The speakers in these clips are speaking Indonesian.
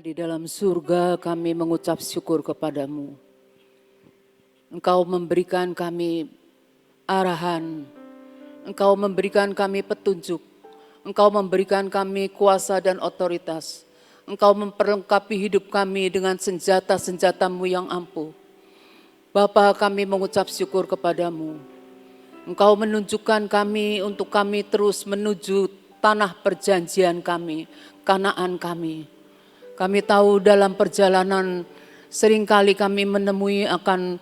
di dalam surga, kami mengucap syukur kepadamu. Engkau memberikan kami arahan, Engkau memberikan kami petunjuk, Engkau memberikan kami kuasa dan otoritas. Engkau memperlengkapi hidup kami dengan senjata-senjata-Mu yang ampuh. Bapa, kami mengucap syukur kepadamu. Engkau menunjukkan kami untuk kami terus menuju tanah perjanjian kami, Kanaan kami. Kami tahu dalam perjalanan seringkali kami menemui akan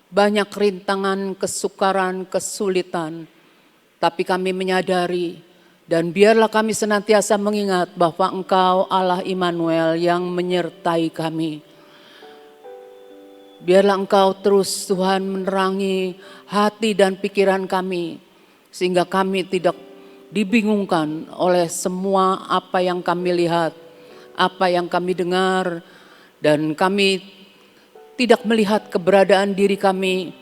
banyak rintangan, kesukaran, kesulitan. Tapi kami menyadari dan biarlah kami senantiasa mengingat bahwa Engkau Allah Immanuel yang menyertai kami. Biarlah Engkau terus Tuhan menerangi hati dan pikiran kami. Sehingga kami tidak dibingungkan oleh semua apa yang kami lihat, apa yang kami dengar, dan kami tidak melihat keberadaan diri kami,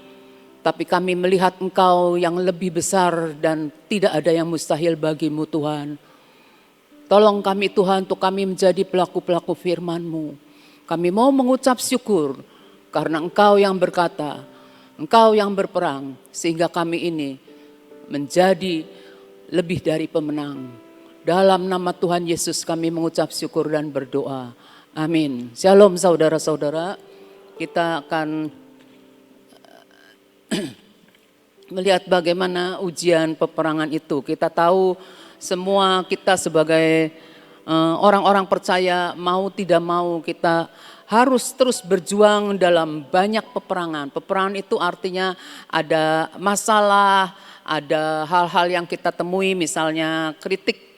tapi kami melihat Engkau yang lebih besar dan tidak ada yang mustahil bagimu Tuhan. Tolong kami Tuhan untuk kami menjadi pelaku-pelaku firman-Mu. Kami mau mengucap syukur karena Engkau yang berkata, Engkau yang berperang, sehingga kami ini menjadi lebih dari pemenang. Dalam nama Tuhan Yesus kami mengucap syukur dan berdoa. Amin. Shalom saudara-saudara. Kita akan melihat bagaimana ujian peperangan itu. Kita tahu semua kita sebagai orang-orang percaya mau tidak mau kita harus terus berjuang dalam banyak peperangan. Peperangan itu artinya ada masalah, ada hal-hal yang kita temui, misalnya kritik.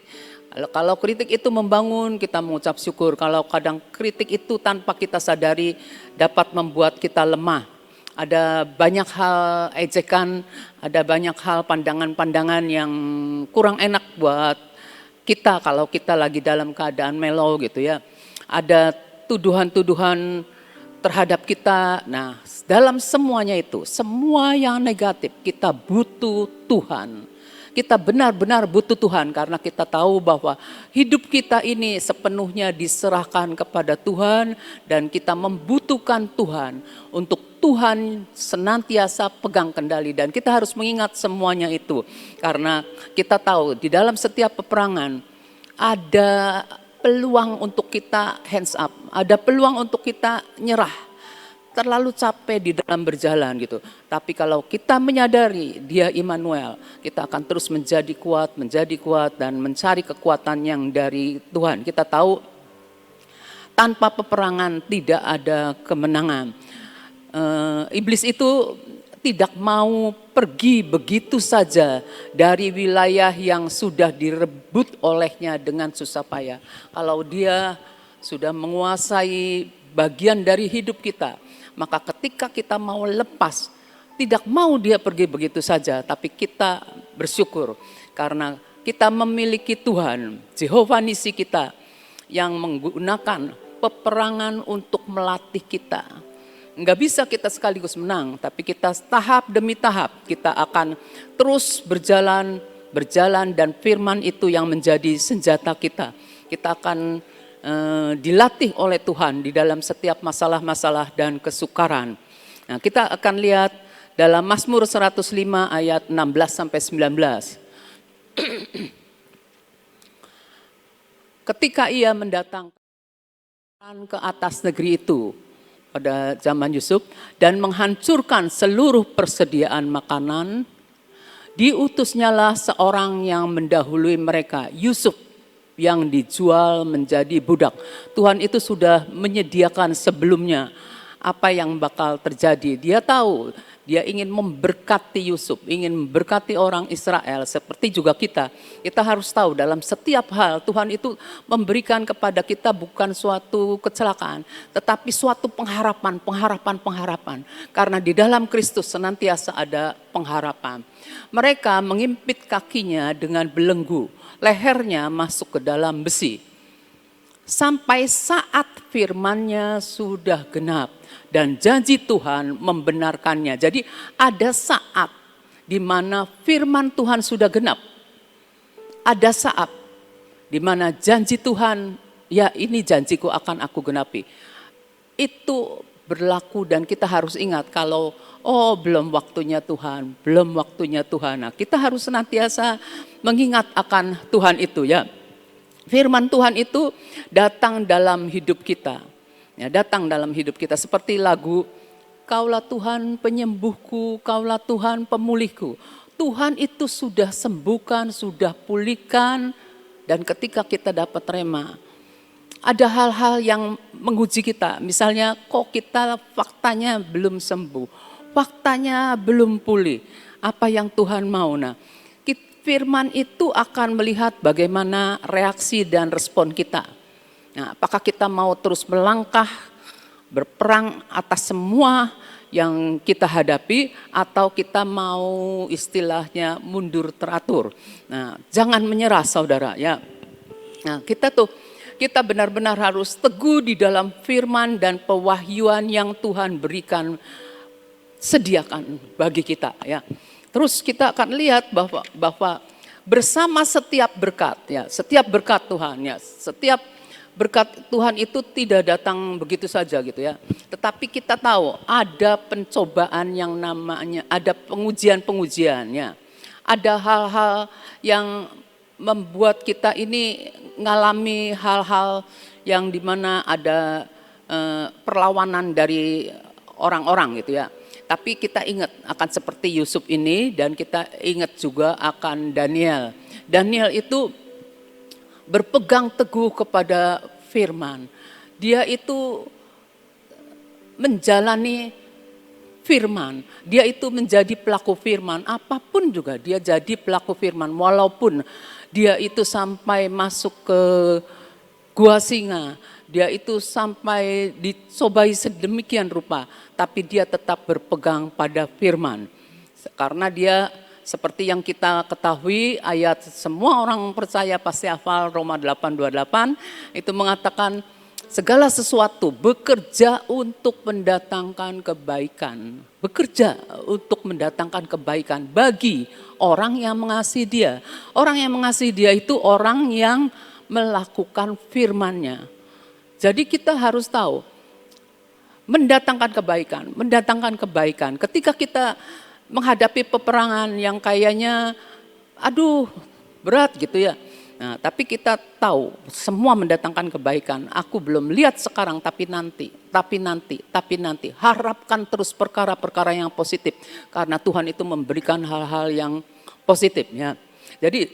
Kalau kritik itu membangun, kita mengucap syukur. Kalau kadang kritik itu tanpa kita sadari dapat membuat kita lemah. Ada banyak hal ejekan, ada banyak hal pandangan-pandangan yang kurang enak buat kita kalau kita lagi dalam keadaan mellow gitu ya. Ada tuduhan-tuduhan terhadap kita. Nah, dalam semuanya itu, semua yang negatif, kita butuh Tuhan. Kita benar-benar butuh Tuhan karena kita tahu bahwa hidup kita ini sepenuhnya diserahkan kepada Tuhan dan kita membutuhkan Tuhan untuk Tuhan senantiasa pegang kendali, dan kita harus mengingat semuanya itu karena kita tahu di dalam setiap peperangan ada peluang untuk kita hands up, ada peluang untuk kita nyerah. Terlalu capek di dalam berjalan gitu. Tapi kalau kita menyadari Dia Immanuel, kita akan terus menjadi kuat dan mencari kekuatan yang dari Tuhan. Kita tahu tanpa peperangan tidak ada kemenangan. Iblis itu tidak mau pergi begitu saja dari wilayah yang sudah direbut olehnya dengan susah payah. Kalau dia sudah menguasai bagian dari hidup kita, maka ketika kita mau lepas, tidak mau dia pergi begitu saja, tapi kita bersyukur karena kita memiliki Tuhan, Jehovah Nisi kita, yang menggunakan peperangan untuk melatih kita. Enggak bisa kita sekaligus menang, tapi kita tahap demi tahap kita akan terus berjalan dan firman itu yang menjadi senjata kita. Kita akan dilatih oleh Tuhan di dalam setiap masalah-masalah dan kesukaran. Nah, kita akan lihat dalam Mazmur 105 ayat 16 sampai 19. Ketika ia mendatangkan ke atas negeri itu pada zaman Yusuf dan menghancurkan seluruh persediaan makanan, diutusnyalah seorang yang mendahului mereka, Yusuf, yang dijual menjadi budak. Tuhan itu sudah menyediakan sebelumnya apa yang bakal terjadi. Dia tahu, dia ingin memberkati Yusuf, ingin memberkati orang Israel seperti juga kita. Kita harus tahu dalam setiap hal Tuhan itu memberikan kepada kita bukan suatu kecelakaan, tetapi suatu pengharapan. Karena di dalam Kristus senantiasa ada pengharapan. Mereka mengimpit kakinya dengan belenggu, lehernya masuk ke dalam besi. Sampai saat firman-Nya sudah genap dan janji Tuhan membenarkannya. Jadi ada saat di mana firman Tuhan sudah genap. Ada saat di mana janji Tuhan ya ini janjiku akan aku genapi. Itu berlaku dan kita harus ingat kalau belum waktunya Tuhan, belum waktunya Tuhan. Nah, kita harus senantiasa mengingat akan Tuhan itu ya. Firman Tuhan itu datang dalam hidup kita. Ya, datang dalam hidup kita seperti lagu Kaulah Tuhan penyembuhku, Kaulah Tuhan pemulihku. Tuhan itu sudah sembuhkan, sudah pulihkan, dan ketika kita dapat rema, ada hal-hal yang menguji kita. Misalnya kok kita faktanya belum sembuh, faktanya belum pulih. Apa yang Tuhan mau? Nah, firman itu akan melihat bagaimana reaksi dan respon kita. Nah, apakah kita mau terus melangkah, berperang atas semua yang kita hadapi, atau kita mau istilahnya mundur teratur. Nah, jangan menyerah saudara ya. Nah, kita benar-benar harus teguh di dalam firman dan pewahyuan yang Tuhan berikan, sediakan bagi kita ya. Terus kita akan lihat bahwa bersama setiap berkat ya, setiap berkat Tuhan ya, setiap berkat Tuhan itu tidak datang begitu saja gitu ya. Tetapi kita tahu ada pencobaan yang namanya, ada pengujian-pengujian ya. Ada hal-hal yang membuat kita ini ngalami hal-hal yang dimana ada perlawanan dari orang-orang gitu ya. Tapi kita ingat akan seperti Yusuf ini, dan kita ingat juga akan Daniel. Daniel itu berpegang teguh kepada firman. Dia itu menjalani firman. Dia itu menjadi pelaku firman. Apapun juga dia jadi pelaku firman. Walaupun dia itu sampai masuk ke gua singa. Dia itu sampai dicobai sedemikian rupa. Tapi dia tetap berpegang pada firman. Karena dia seperti yang kita ketahui, ayat semua orang percaya pasti hafal, Roma 8:28 itu mengatakan segala sesuatu bekerja untuk mendatangkan kebaikan. Bekerja untuk mendatangkan kebaikan bagi orang yang mengasihi dia. Orang yang mengasihi dia itu orang yang melakukan firman-Nya. Jadi kita harus tahu mendatangkan kebaikan. Ketika kita menghadapi peperangan yang kayaknya aduh berat gitu ya. Nah, tapi kita tahu semua mendatangkan kebaikan. Aku belum lihat sekarang tapi nanti. Harapkan terus perkara-perkara yang positif. Karena Tuhan itu memberikan hal-hal yang positif ya. Jadi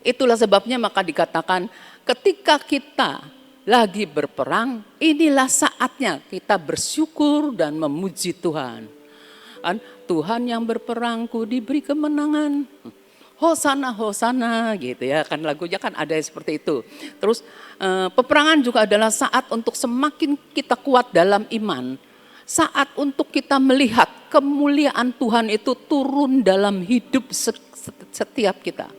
itulah sebabnya maka dikatakan ketika kita lagi berperang, inilah saatnya kita bersyukur dan memuji Tuhan. Tuhan yang berperangku diberi kemenangan. Hosana, hosana gitu ya, kan lagunya kan ada seperti itu. Terus peperangan juga adalah saat untuk semakin kita kuat dalam iman. Saat untuk kita melihat kemuliaan Tuhan itu turun dalam hidup setiap kita.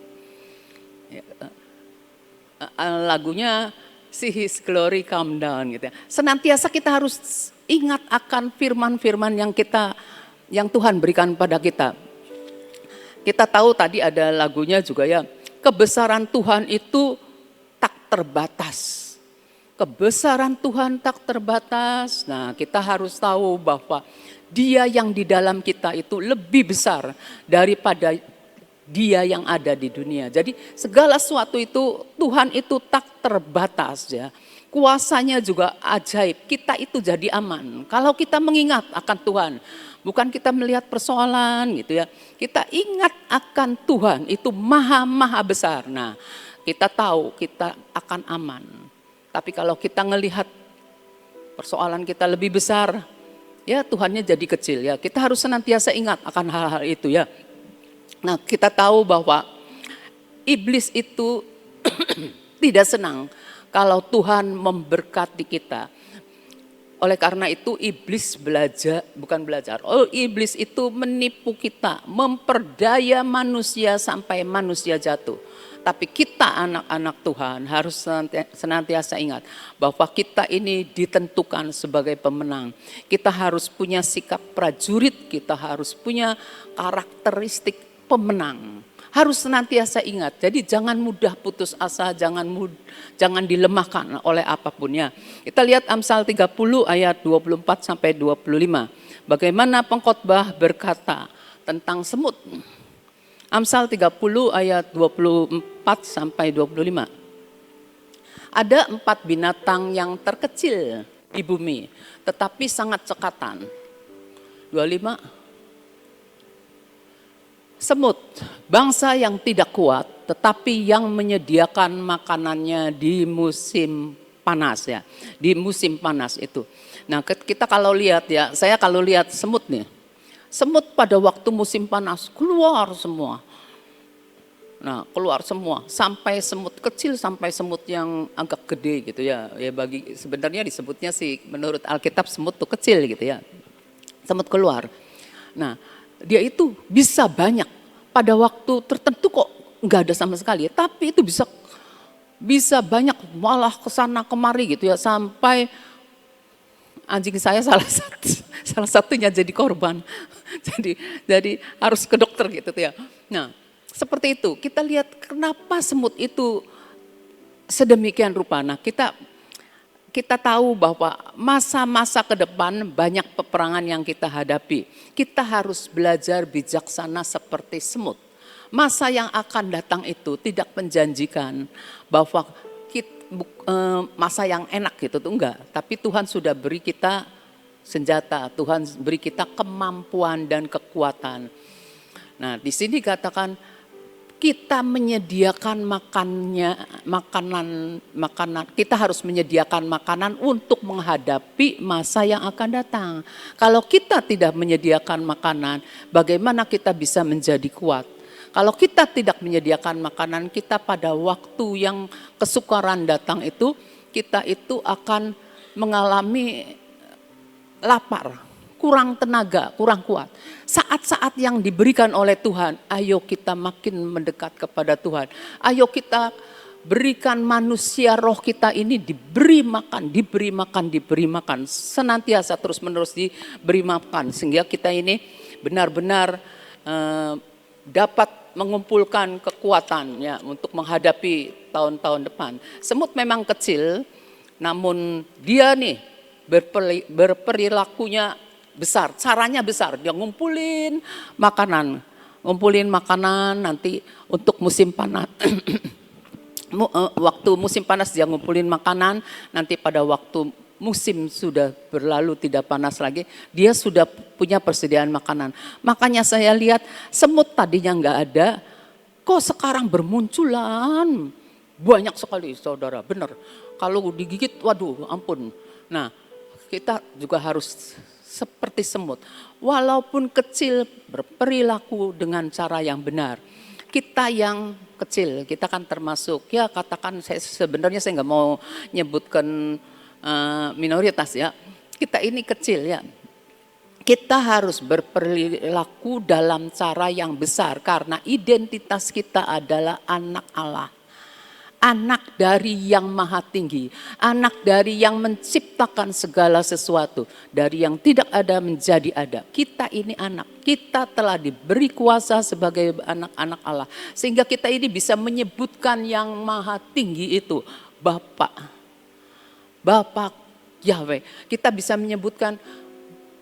Lagunya See His Glory Come Down gitu ya. Senantiasa kita harus ingat akan firman-firman yang Tuhan berikan pada kita. Kita tahu tadi ada lagunya juga ya, kebesaran Tuhan itu tak terbatas. Kebesaran Tuhan tak terbatas. Nah, kita harus tahu bahwa Dia yang di dalam kita itu lebih besar daripada Dia yang ada di dunia. Jadi segala sesuatu itu Tuhan itu tak terbatas ya. Kuasanya juga ajaib. Kita itu jadi aman. Kalau kita mengingat akan Tuhan, bukan kita melihat persoalan gitu ya. Kita ingat akan Tuhan itu maha besar. Nah, kita tahu kita akan aman. Tapi kalau kita ngelihat persoalan kita lebih besar, ya Tuhannya jadi kecil ya. Kita harus senantiasa ingat akan hal-hal itu ya. Nah, kita tahu bahwa iblis itu tidak senang kalau Tuhan memberkati kita. Oleh karena itu iblis iblis itu menipu kita, memperdaya manusia sampai manusia jatuh. Tapi kita anak-anak Tuhan harus senantiasa ingat bahwa kita ini ditentukan sebagai pemenang. Kita harus punya sikap prajurit, kita harus punya karakteristik pemenang. Harus senantiasa ingat. Jadi jangan mudah putus asa, jangan dilemahkan oleh apapun ya. Kita lihat Amsal 30 ayat 24 sampai 25. Bagaimana pengkhotbah berkata tentang semut. Amsal 30 ayat 24 sampai 25. Ada 4 binatang yang terkecil di bumi, tetapi sangat cekatan. 25. Semut, bangsa yang tidak kuat, tetapi yang menyediakan makanannya di musim panas ya. Di musim panas itu. Nah kita kalau lihat ya, saya kalau lihat semut nih. Semut pada waktu musim panas keluar semua. Nah keluar semua, sampai semut kecil sampai semut yang agak gede gitu ya. Ya bagi sebenarnya disebutnya sih menurut Alkitab semut tuh kecil gitu ya. Semut keluar. Nah dia itu bisa banyak pada waktu tertentu kok nggak ada sama sekali, tapi itu bisa banyak malah kesana kemari gitu ya, sampai anjing saya salah satunya jadi korban, jadi harus ke dokter gitu ya. Nah seperti itu kita lihat kenapa semut itu sedemikian rupa. Nah kita tahu bahwa masa-masa ke depan banyak peperangan yang kita hadapi. Kita harus belajar bijaksana seperti semut. Masa yang akan datang itu tidak menjanjikan bahwa masa yang enak gitu tuh enggak. Tapi Tuhan sudah beri kita senjata, Tuhan beri kita kemampuan dan kekuatan. Nah di sini katakan kita menyediakan makanan, kita harus menyediakan makanan untuk menghadapi masa yang akan datang. Kalau kita tidak menyediakan makanan, bagaimana kita bisa menjadi kuat? Kalau kita tidak menyediakan makanan, kita pada waktu yang kesukaran datang itu, kita itu akan mengalami lapar, kurang tenaga, kurang kuat. Saat-saat yang diberikan oleh Tuhan, ayo kita makin mendekat kepada Tuhan. Ayo kita berikan manusia roh kita ini diberi makan. Senantiasa terus menerus diberi makan. Sehingga kita ini benar-benar dapat mengumpulkan kekuatan ya untuk menghadapi tahun-tahun depan. Semut memang kecil, namun dia nih berperilakunya besar, caranya besar. Dia ngumpulin makanan nanti untuk musim panas. Waktu musim panas dia ngumpulin makanan, nanti pada waktu musim sudah berlalu tidak panas lagi, dia sudah punya persediaan makanan. Makanya saya lihat semut tadinya nggak ada, kok sekarang bermunculan banyak sekali saudara. Benar, kalau digigit waduh ampun. Nah kita juga harus seperti semut, walaupun kecil berperilaku dengan cara yang benar. Kita yang kecil, kita kan termasuk ya katakan sebenarnya saya nggak mau nyebutkan minoritas ya. Kita ini kecil ya. Kita harus berperilaku dalam cara yang besar karena identitas kita adalah anak Allah. Anak dari yang maha tinggi, anak dari yang menciptakan segala sesuatu, dari yang tidak ada menjadi ada. Kita ini anak, kita telah diberi kuasa sebagai anak-anak Allah. Sehingga kita ini bisa menyebutkan yang maha tinggi itu, Bapak Yahweh. Kita bisa menyebutkan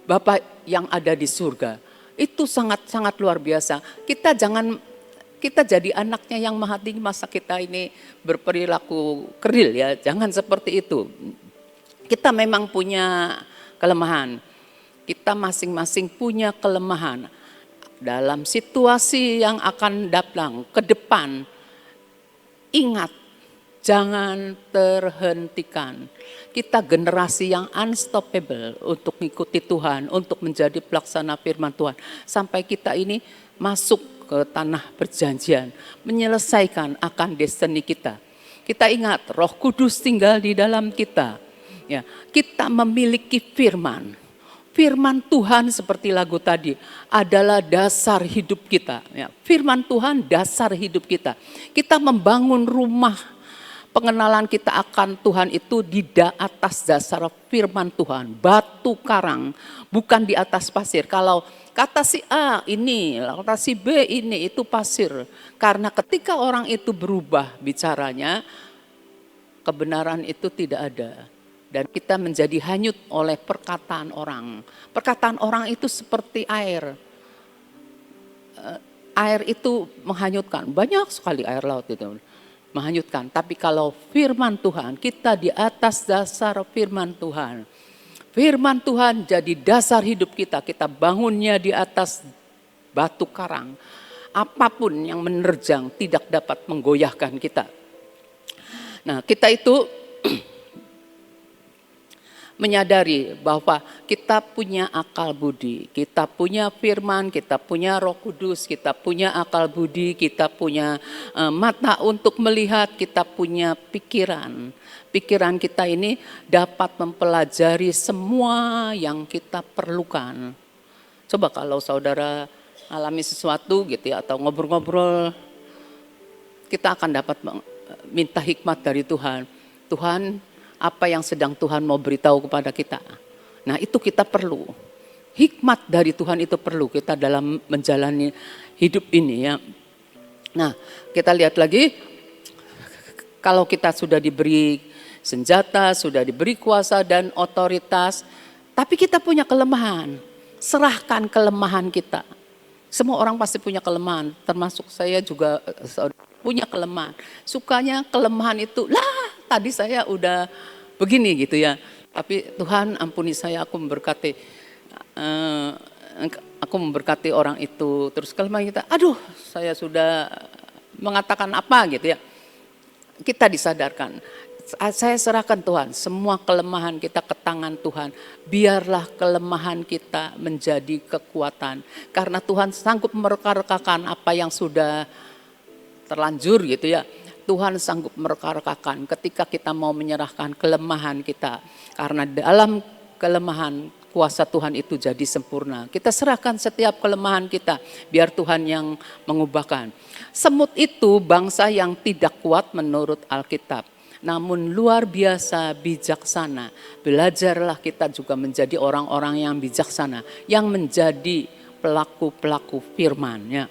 Bapak yang ada di surga. Itu sangat-sangat luar biasa. Kita jadi anaknya yang maha tinggi, masa kita ini berperilaku kerdil ya, jangan seperti itu. Kita memang punya kelemahan, kita masing-masing punya kelemahan. Dalam situasi yang akan datang ke depan, ingat jangan terhentikan. Kita generasi yang unstoppable untuk mengikuti Tuhan, untuk menjadi pelaksana firman Tuhan. Sampai kita ini masuk ke tanah perjanjian, menyelesaikan akan destiny kita. Kita ingat Roh Kudus tinggal di dalam kita. Ya, kita memiliki firman. Firman Tuhan seperti lagu tadi adalah dasar hidup kita. Ya, firman Tuhan dasar hidup kita. Kita membangun rumah pengenalan kita akan Tuhan itu di atas dasar firman Tuhan. Batu karang, bukan di atas pasir. Kalau kata si A ini, kata si B ini, itu pasir. Karena ketika orang itu berubah bicaranya, kebenaran itu tidak ada. Dan kita menjadi hanyut oleh perkataan orang. Perkataan orang itu seperti air. Air itu menghanyutkan, banyak sekali air laut itu menghanyutkan. Tapi kalau firman Tuhan, kita di atas dasar firman Tuhan. Firman Tuhan jadi dasar hidup kita, kita bangunnya di atas batu karang. Apapun yang menerjang tidak dapat menggoyahkan kita. Nah, kita itu menyadari bahwa kita punya akal budi, kita punya firman, kita punya Roh Kudus, kita punya akal budi, kita punya mata untuk melihat, kita punya pikiran. Pikiran kita ini dapat mempelajari semua yang kita perlukan. Coba kalau saudara alami sesuatu gitu ya, atau ngobrol-ngobrol, kita akan dapat minta hikmat dari Tuhan. Tuhan, apa yang sedang Tuhan mau beritahu kepada kita. Nah, itu kita perlu. Hikmat dari Tuhan itu perlu kita dalam menjalani hidup ini ya. Nah, kita lihat lagi, kalau kita sudah diberi senjata, sudah diberi kuasa dan otoritas, tapi kita punya kelemahan. Serahkan kelemahan kita. Semua orang pasti punya kelemahan, termasuk saya juga punya kelemahan. Sukanya kelemahan itu, tadi saya udah begini gitu ya. Tapi Tuhan ampuni saya, aku memberkati orang itu. Terus kelemahan kita, aduh saya sudah mengatakan apa gitu ya. Kita disadarkan, saya serahkan Tuhan, semua kelemahan kita ke tangan Tuhan. Biarlah kelemahan kita menjadi kekuatan. Karena Tuhan sanggup mereka-rekakan apa yang sudah terlanjur gitu ya. Tuhan sanggup mereka-rekakan ketika kita mau menyerahkan kelemahan kita. Karena dalam kelemahan kuasa Tuhan itu jadi sempurna. Kita serahkan setiap kelemahan kita, biar Tuhan yang mengubahkan. Semut itu bangsa yang tidak kuat menurut Alkitab, namun luar biasa bijaksana. Belajarlah kita juga menjadi orang-orang yang bijaksana, yang menjadi pelaku-pelaku firman ya.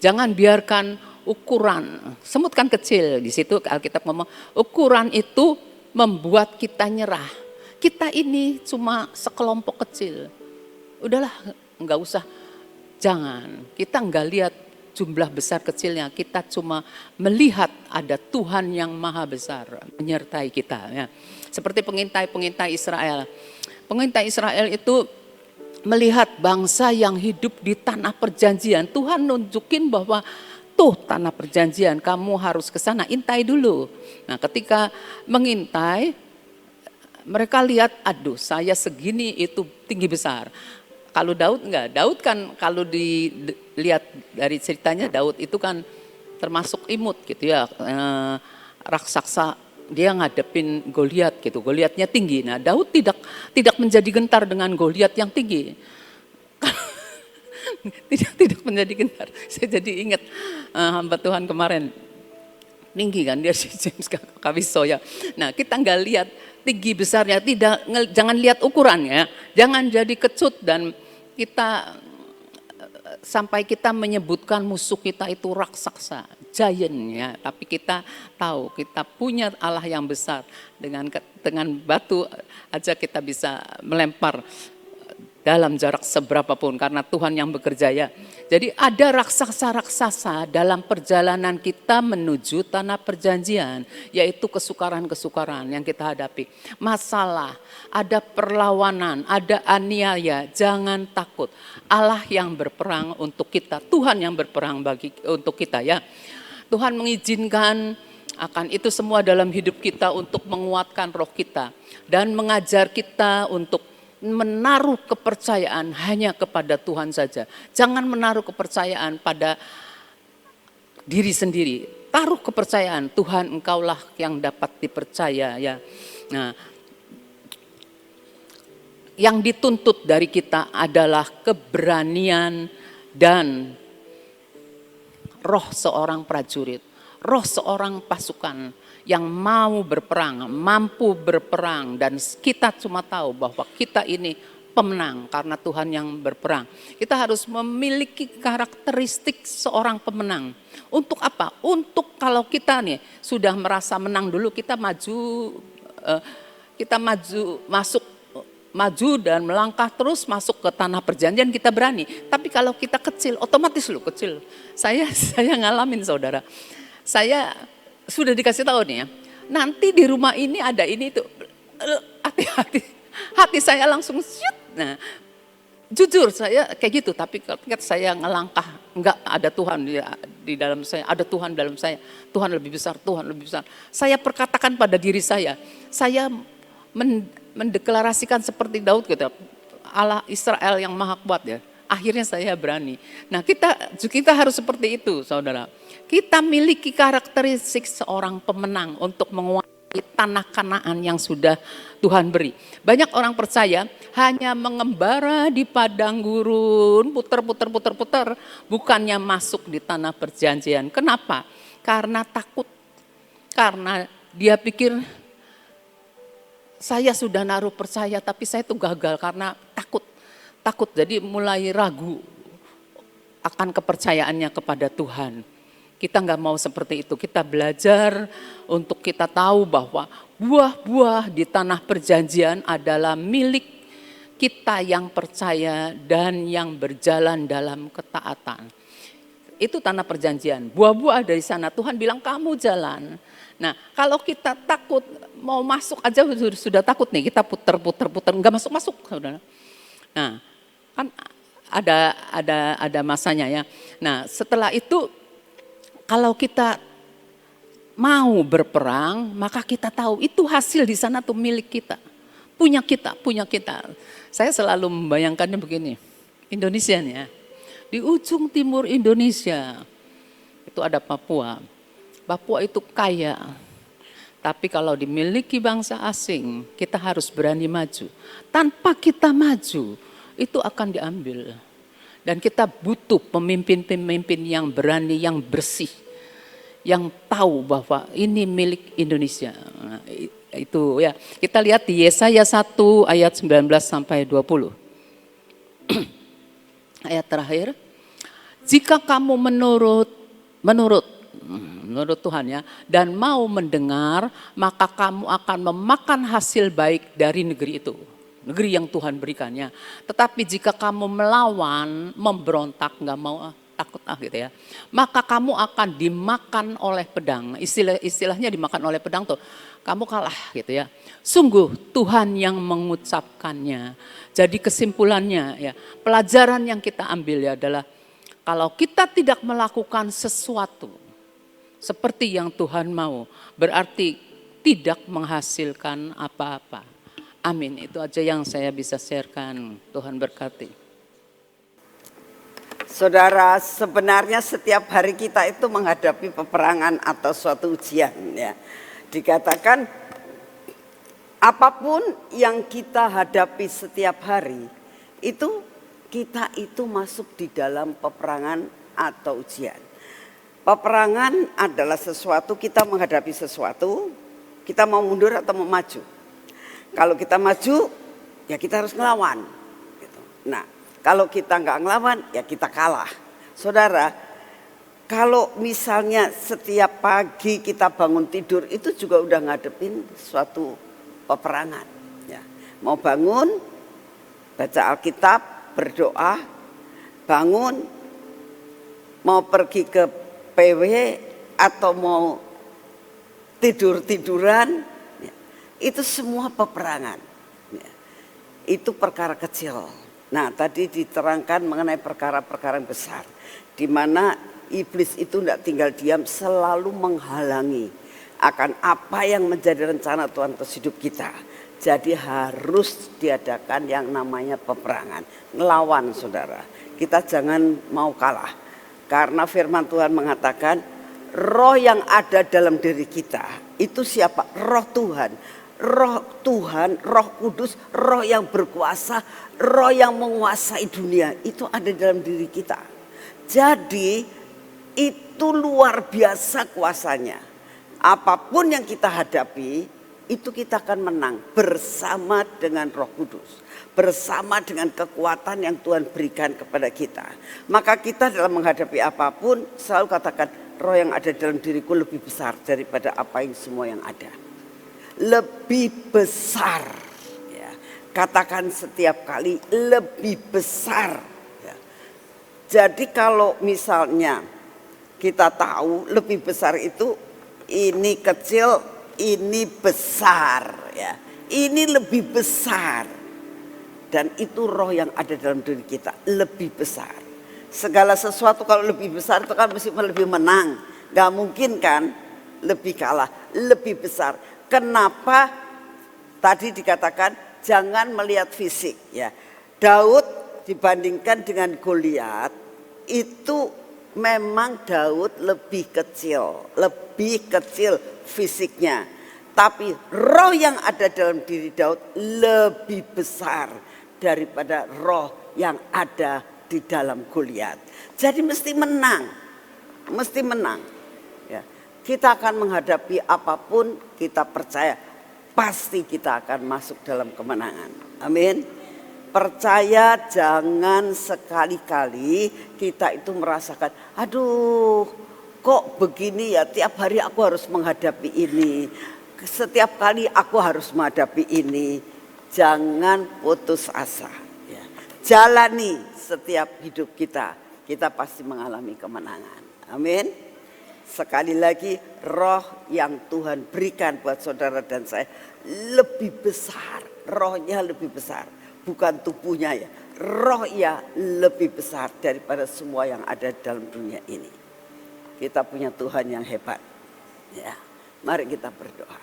Jangan biarkan ukuran, semut kan kecil, di situ Alkitab ngomong ukuran itu membuat kita nyerah. Kita ini cuma sekelompok kecil, udahlah nggak usah, jangan, kita nggak lihat jumlah besar kecilnya, kita cuma melihat ada Tuhan yang maha besar menyertai kita ya. Seperti pengintai-pengintai Israel. Pengintai Israel itu melihat bangsa yang hidup di tanah perjanjian. Tuhan nunjukin bahwa tuh tanah perjanjian, kamu harus ke sana, intai dulu. Nah, ketika mengintai, mereka lihat, aduh saya segini itu tinggi besar. Kalau Daud enggak, Daud kan kalau dilihat dari ceritanya, Daud itu kan termasuk imut gitu ya, raksasa, dia ngadepin Goliat gitu, Goliatnya tinggi. Nah, Daud tidak menjadi gentar dengan Goliat yang tinggi. tidak menjadi gentar. Saya jadi ingat hamba Tuhan kemarin, tinggi kan dia, si James Kawiso ya. Nah, kita nggak lihat tinggi besarnya, jangan lihat ukurannya, jangan jadi kecut dan kita sampai kita menyebutkan musuh kita itu raksasa, giant ya. Tapi kita tahu kita punya Allah yang besar, dengan batu aja kita bisa melempar dalam jarak seberapapun karena Tuhan yang bekerja ya. Jadi ada raksasa-raksasa dalam perjalanan kita menuju tanah perjanjian, yaitu kesukaran-kesukaran yang kita hadapi. Masalah, ada perlawanan, ada aniaya, jangan takut. Allah yang berperang untuk kita, Tuhan yang berperang untuk kita ya. Tuhan mengizinkan akan itu semua dalam hidup kita untuk menguatkan roh kita dan mengajar kita untuk menaruh kepercayaan hanya kepada Tuhan saja. Jangan menaruh kepercayaan pada diri sendiri. Taruh kepercayaan, Tuhan engkaulah yang dapat dipercaya ya. Nah, yang dituntut dari kita adalah keberanian dan roh seorang prajurit, roh seorang pasukan yang mau berperang, mampu berperang, dan kita cuma tahu bahwa kita ini pemenang karena Tuhan yang berperang. Kita harus memiliki karakteristik seorang pemenang. Untuk apa? Untuk kalau kita nih sudah merasa menang dulu, kita maju dan melangkah terus masuk ke tanah perjanjian, kita berani. Tapi kalau kita kecil, otomatis lu kecil. Saya ngalamin saudara. Saya sudah dikasih tahu nih ya, nanti di rumah ini ada ini itu. Hati-hati. Hati saya langsung syut. Nah, jujur saya kayak gitu, tapi ketika saya ngelangkah, enggak, ada Tuhan di dalam saya, ada Tuhan dalam saya. Tuhan lebih besar, Tuhan lebih besar. Saya perkatakan pada diri saya mendeklarasikan seperti Daud gitu, Allah Israel yang maha kuat ya. Akhirnya saya berani. Nah, kita harus seperti itu, saudara. Kita miliki karakteristik seorang pemenang untuk menguasai tanah Kanaan yang sudah Tuhan beri. Banyak orang percaya hanya mengembara di padang gurun, putar, bukannya masuk di tanah perjanjian. Kenapa? Karena takut. Karena dia pikir saya sudah naruh percaya tapi saya itu gagal karena takut. Jadi mulai ragu akan kepercayaannya kepada Tuhan. Kita nggak mau seperti itu. Kita belajar untuk kita tahu bahwa buah-buah di tanah perjanjian adalah milik kita yang percaya dan yang berjalan dalam ketaatan. Itu tanah perjanjian. Buah-buah dari sana Tuhan bilang kamu jalan. Nah, kalau kita takut mau masuk aja sudah takut nih, kita putar nggak masuk, saudara. Nah, kan ada masanya ya. Nah, setelah itu kalau kita mau berperang, maka kita tahu itu hasil di sana tuh milik kita. Punya kita. Saya selalu membayangkannya begini, Indonesia nih ya. Di ujung timur Indonesia, itu ada Papua. Papua itu kaya, tapi kalau dimiliki bangsa asing, kita harus berani maju. Tanpa kita maju, itu akan diambil. Dan kita butuh pemimpin-pemimpin yang berani, yang bersih, yang tahu bahwa ini milik Indonesia. Nah, itu ya. Kita lihat di Yesaya 1 ayat 19 sampai 20. Ayat terakhir. Jika kamu menurut Tuhan ya, dan mau mendengar, maka kamu akan memakan hasil baik dari negeri itu. Negeri yang Tuhan berikannya. Tetapi jika kamu melawan, memberontak, nggak mau takut gitu ya, maka kamu akan dimakan oleh pedang. Istilahnya dimakan oleh pedang tuh, kamu kalah gitu ya. Sungguh Tuhan yang mengucapkannya. Jadi kesimpulannya ya, pelajaran yang kita ambil ya adalah kalau kita tidak melakukan sesuatu seperti yang Tuhan mau, berarti tidak menghasilkan apa-apa. Amin, itu aja yang saya bisa sharekan. Tuhan berkati. Saudara, sebenarnya setiap hari kita itu menghadapi peperangan atau suatu ujian ya. Dikatakan apapun yang kita hadapi setiap hari itu kita itu masuk di dalam peperangan atau ujian. Peperangan adalah sesuatu, kita menghadapi sesuatu, kita mau mundur atau mau maju. Kalau kita maju, ya kita harus ngelawan. Gitu. Nah, kalau kita nggak ngelawan, ya kita kalah. Saudara, kalau misalnya setiap pagi kita bangun tidur, itu juga udah ngadepin suatu peperangan. Ya. Mau bangun, baca Alkitab, berdoa, bangun, mau pergi ke PW atau mau tidur-tiduran, itu semua peperangan. Itu perkara kecil. Nah, tadi diterangkan mengenai perkara-perkara besar, di mana iblis itu tidak tinggal diam, selalu menghalangi akan apa yang menjadi rencana Tuhan atas hidup kita. Jadi harus diadakan yang namanya peperangan, ngelawan saudara. Kita jangan mau kalah, karena firman Tuhan mengatakan roh yang ada dalam diri kita itu siapa? Roh Tuhan. Roh Tuhan, Roh Kudus, roh yang berkuasa, roh yang menguasai dunia, itu ada dalam diri kita. Jadi itu luar biasa kuasanya. Apapun yang kita hadapi, itu kita akan menang bersama dengan Roh Kudus, bersama dengan kekuatan yang Tuhan berikan kepada kita. Maka kita dalam menghadapi apapun selalu katakan, roh yang ada dalam diriku lebih besar daripada apa yang semua yang ada. Lebih besar, ya. Katakan setiap kali lebih besar, ya. Jadi kalau misalnya kita tahu lebih besar itu, ini kecil, ini besar, ya. Ini lebih besar. Dan itu roh yang ada dalam diri kita lebih besar. Segala sesuatu kalau lebih besar itu kan mesti lebih menang. Gak mungkin kan lebih kalah, lebih besar. Kenapa tadi dikatakan jangan melihat fisik, ya. Daud dibandingkan dengan Goliat itu memang Daud lebih kecil fisiknya. Tapi roh yang ada dalam diri Daud lebih besar daripada roh yang ada di dalam Goliat. Jadi mesti menang. Ya. Kita akan menghadapi apapun, kita percaya pasti kita akan masuk dalam kemenangan. Amin. Percaya, jangan sekali-kali kita itu merasakan, aduh kok begini ya, tiap hari aku harus menghadapi ini. Setiap kali aku harus menghadapi ini. Jangan putus asa, ya. Jalani setiap hidup kita pasti mengalami kemenangan. Amin. Sekali lagi, roh yang Tuhan berikan buat saudara dan saya lebih besar. Rohnya lebih besar, bukan tubuhnya, ya. Rohnya lebih besar daripada semua yang ada dalam dunia ini. Kita punya Tuhan yang hebat, ya. Mari kita berdoa.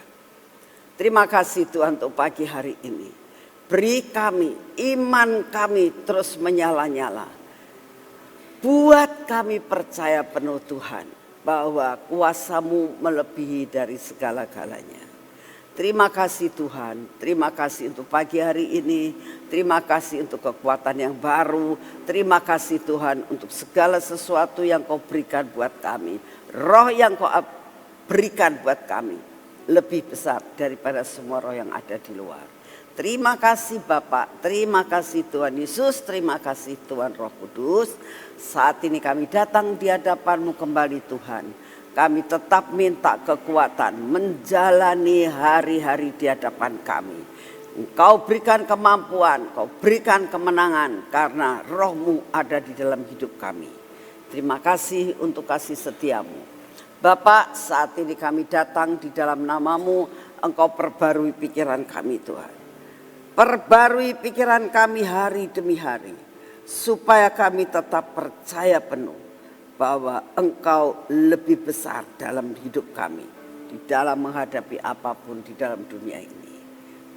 Terima kasih Tuhan untuk pagi hari ini. Beri kami, iman kami terus menyala-nyala. Buat kami percaya penuh Tuhan bahwa kuasa-Mu melebihi dari segala-galanya. Terima kasih Tuhan, terima kasih untuk pagi hari ini. Terima kasih untuk kekuatan yang baru. Terima kasih Tuhan untuk segala sesuatu yang Kau berikan buat kami. Roh yang Kau berikan buat kami lebih besar daripada semua roh yang ada di luar. Terima kasih Bapak, terima kasih Tuhan Yesus, terima kasih Tuhan Roh Kudus. Saat ini kami datang di hadapan-Mu kembali Tuhan. Kami tetap minta kekuatan menjalani hari-hari di hadapan kami. Engkau berikan kemampuan, Kau berikan kemenangan karena Roh-Mu ada di dalam hidup kami. Terima kasih untuk kasih setia-Mu. Bapak, saat ini kami datang di dalam nama-Mu, Engkau perbarui pikiran kami Tuhan. Perbarui pikiran kami hari demi hari, supaya kami tetap percaya penuh bahwa Engkau lebih besar dalam hidup kami, di dalam menghadapi apapun di dalam dunia ini.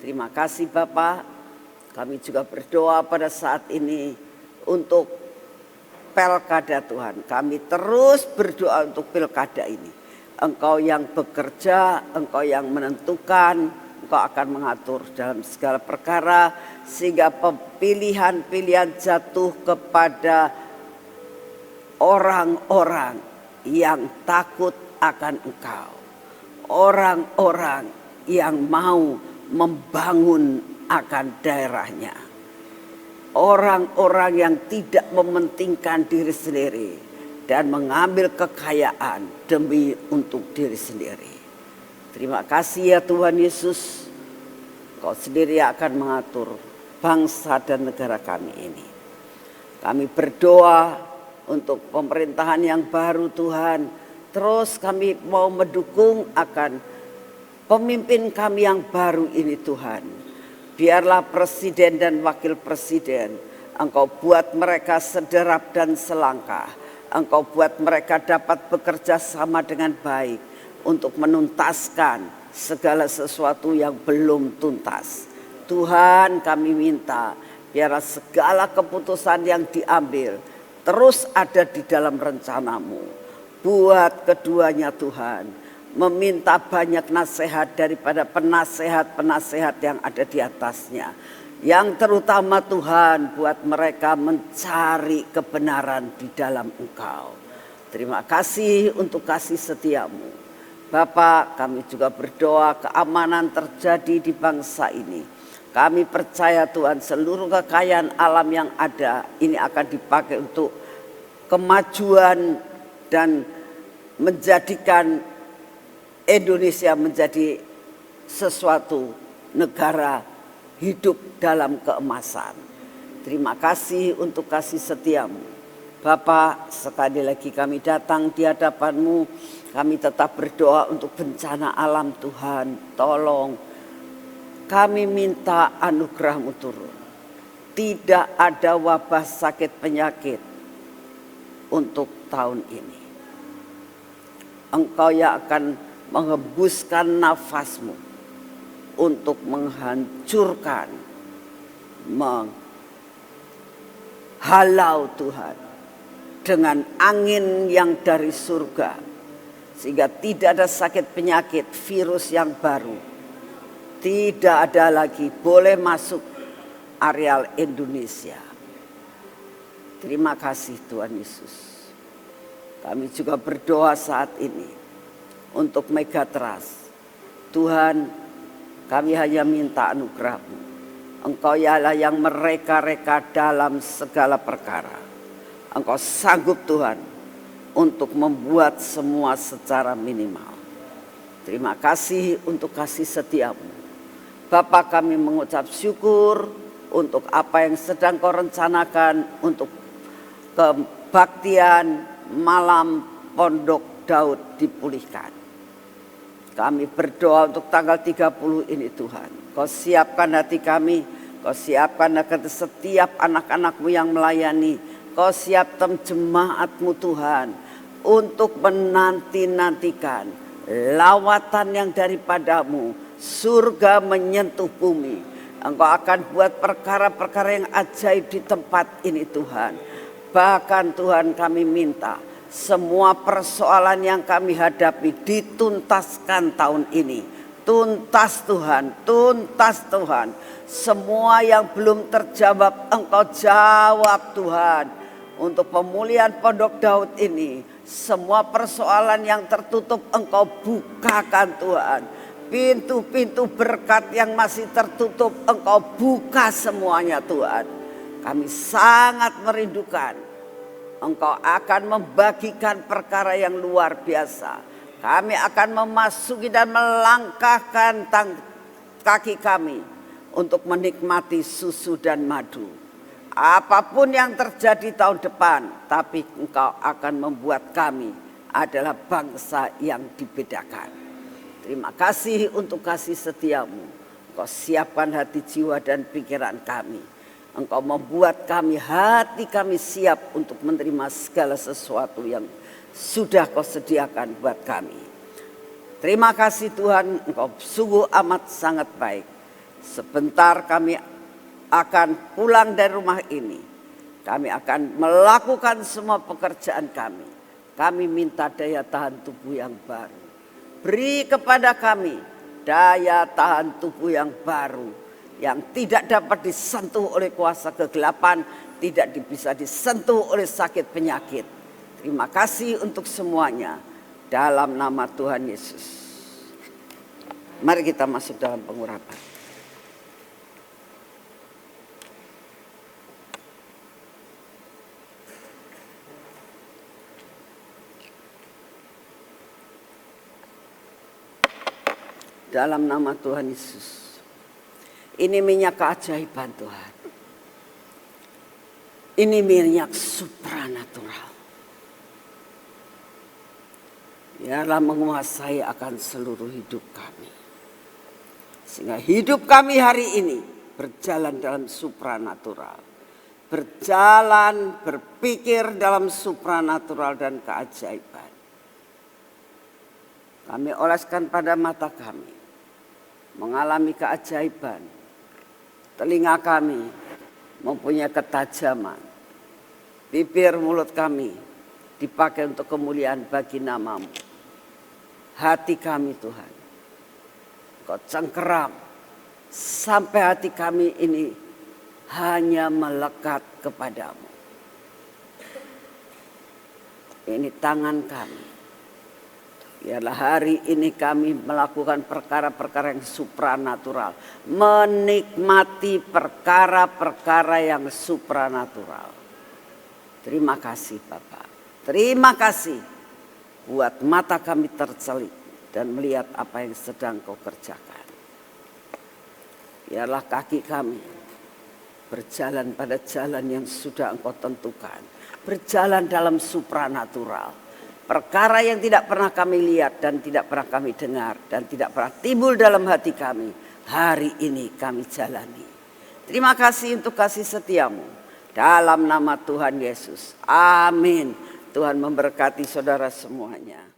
Terima kasih Bapak, kami juga berdoa pada saat ini untuk Pilkada Tuhan. Kami terus berdoa untuk pilkada ini. Engkau yang bekerja, Engkau yang menentukan, Engkau akan mengatur dalam segala perkara sehingga pilihan-pilihan jatuh kepada orang-orang yang takut akan Engkau. Orang-orang yang mau membangun akan daerahnya. Orang-orang yang tidak mementingkan diri sendiri dan mengambil kekayaan demi untuk diri sendiri. Terima kasih ya Tuhan Yesus. Kau sendiri akan mengatur bangsa dan negara kami ini. Kami berdoa untuk pemerintahan yang baru Tuhan. Terus kami mau mendukung akan pemimpin kami yang baru ini Tuhan. Biarlah presiden dan wakil presiden, Engkau buat mereka sederap dan selangkah. Engkau buat mereka dapat bekerja sama dengan baik untuk menuntaskan segala sesuatu yang belum tuntas. Tuhan, kami minta biarlah segala keputusan yang diambil terus ada di dalam rencana-Mu. Buat keduanya Tuhan, meminta banyak nasihat daripada penasehat-penasehat yang ada di atasnya. Yang terutama Tuhan buat mereka mencari kebenaran di dalam Engkau. Terima kasih untuk kasih setia-Mu. Bapak, kami juga berdoa keamanan terjadi di bangsa ini. Kami percaya Tuhan seluruh kekayaan alam yang ada ini akan dipakai untuk kemajuan dan menjadikan Indonesia menjadi sesuatu negara hidup dalam keemasan. Terima kasih untuk kasih setiamu. Bapak, sekali lagi kami datang di hadapan-Mu, kami tetap berdoa untuk bencana alam Tuhan. Tolong kami minta anugerah-Mu turun. Tidak ada wabah sakit penyakit untuk tahun ini. Engkau yang akan menghembuskan nafas-Mu untuk menghancurkan, menghalau Tuhan dengan angin yang dari surga, sehingga tidak ada sakit penyakit, virus yang baru tidak ada lagi boleh masuk areal Indonesia. Terima kasih Tuhan Yesus. Kami juga berdoa saat ini untuk Megatrust. Tuhan, kami hanya minta anugerah-Mu. Engkau ialah yang mereka-reka dalam segala perkara. Engkau sanggup Tuhan untuk membuat semua secara minimal. Terima kasih untuk kasih setiamu. Bapak, kami mengucap syukur untuk apa yang sedang Kau rencanakan untuk kebaktian malam Pondok Daud dipulihkan. Kami berdoa untuk tanggal 30 ini Tuhan. Kau siapkan hati kami, Kau siapkan hati setiap anak-anak-Mu yang melayani. Kau siapkan jemaat-Mu Tuhan untuk menanti-nantikan lawatan yang daripada-Mu. Surga menyentuh bumi. Engkau akan buat perkara-perkara yang ajaib di tempat ini Tuhan. Bahkan Tuhan kami minta semua persoalan yang kami hadapi dituntaskan tahun ini. Tuntas Tuhan, tuntas Tuhan. Semua yang belum terjawab Engkau jawab Tuhan. Untuk pemulihan Pondok Daud ini, semua persoalan yang tertutup Engkau bukakan Tuhan. Pintu-pintu berkat yang masih tertutup Engkau buka semuanya Tuhan. Kami sangat merindukan Engkau akan membagikan perkara yang luar biasa. Kami akan memasuki dan melangkahkan kaki kami untuk menikmati susu dan madu. Apapun yang terjadi tahun depan, tapi Engkau akan membuat kami adalah bangsa yang dibedakan. Terima kasih untuk kasih setiamu. Engkau siapkan hati, jiwa dan pikiran kami. Engkau membuat hati kami siap untuk menerima segala sesuatu yang sudah Kau sediakan buat kami. Terima kasih Tuhan, Engkau sungguh amat sangat baik. Sebentar kami akan pulang dari rumah ini. Kami akan melakukan semua pekerjaan kami. Kami minta daya tahan tubuh yang baru. Beri kepada kami daya tahan tubuh yang baru. Yang tidak dapat disentuh oleh kuasa kegelapan. Tidak bisa disentuh oleh sakit penyakit. Terima kasih untuk semuanya. Dalam nama Tuhan Yesus. Mari kita masuk dalam pengurapan. Dalam nama Tuhan Yesus. Ini minyak keajaiban Tuhan. Ini minyak supranatural. Biarlah menguasai akan seluruh hidup kami. Sehingga hidup kami hari ini berjalan dalam supranatural. Berjalan, berpikir dalam supranatural dan keajaiban. Kami oleskan pada mata kami. Mengalami keajaiban. Telinga kami mempunyai ketajaman. Bibir mulut kami dipakai untuk kemuliaan bagi nama-Mu. Hati kami Tuhan, Kau cengkeram sampai hati kami ini hanya melekat kepadamu. Ini tangan kami, Biarlah hari ini kami melakukan perkara-perkara yang supranatural. Menikmati perkara-perkara yang supranatural. Terima kasih Bapak. Terima kasih buat mata kami tercelik dan melihat apa yang sedang Kau kerjakan. Biarlah kaki kami berjalan pada jalan yang sudah Engkau tentukan. Berjalan dalam supranatural. Perkara yang tidak pernah kami lihat dan tidak pernah kami dengar dan tidak pernah timbul dalam hati kami. Hari ini kami jalani. Terima kasih untuk kasih setiamu. Dalam nama Tuhan Yesus. Amin. Tuhan memberkati saudara semuanya.